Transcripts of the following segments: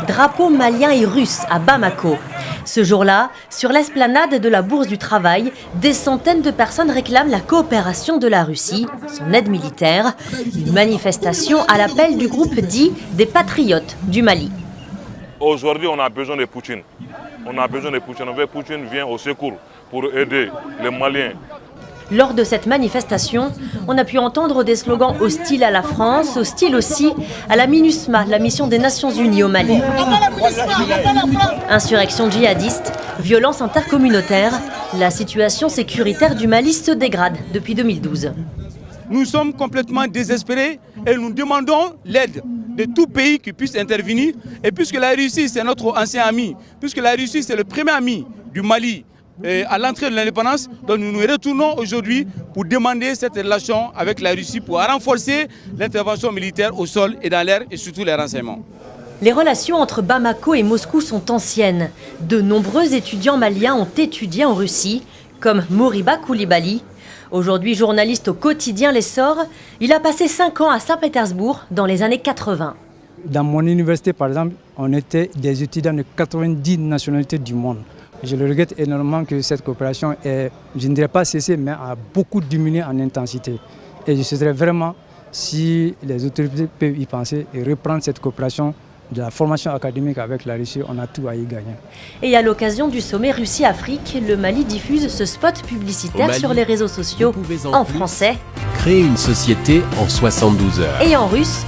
Drapeaux maliens et russes à Bamako. Ce jour-là, sur l'esplanade de la Bourse du Travail, des centaines de personnes réclament la coopération de la Russie, son aide militaire. Une manifestation à l'appel du groupe dit des Patriotes du Mali. Aujourd'hui, on a besoin de Poutine. On a besoin de Poutine. Poutine vient au secours pour aider les Maliens. Lors de cette manifestation, on a pu entendre des slogans hostiles à la France, hostiles aussi à la MINUSMA, la mission des Nations Unies au Mali. Insurrection djihadiste, violence intercommunautaire, la situation sécuritaire du Mali se dégrade depuis 2012. Nous sommes complètement désespérés et nous demandons l'aide de tout pays qui puisse intervenir. Et puisque la Russie, c'est notre ancien ami, puisque la Russie, c'est le premier ami du Mali, à l'entrée de l'indépendance, donc nous nous retournons aujourd'hui pour demander cette relation avec la Russie pour renforcer l'intervention militaire au sol et dans l'air et surtout les renseignements. Les relations entre Bamako et Moscou sont anciennes. De nombreux étudiants maliens ont étudié en Russie, comme Moriba Koulibaly. Aujourd'hui journaliste au quotidien L'Essor, il a passé 5 ans à Saint-Pétersbourg dans les années 80. Dans mon université, par exemple, on était des étudiants de 90 nationalités du monde. Je le regrette énormément que cette coopération ait, je ne dirais pas cessé, mais a beaucoup diminué en intensité. Et je souhaiterais vraiment, si les autorités peuvent y penser et reprendre cette coopération de la formation académique avec la Russie, on a tout à y gagner. Et à l'occasion du sommet Russie-Afrique, le Mali diffuse ce spot publicitaire sur les réseaux sociaux en français. Créer une société en 72 heures. Et en russe.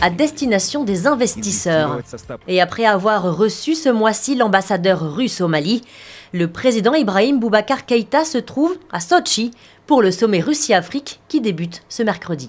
À destination des investisseurs. Et après avoir reçu ce mois-ci l'ambassadeur russe au Mali, le président Ibrahim Boubacar Keïta se trouve à Sotchi pour le sommet Russie-Afrique qui débute ce mercredi.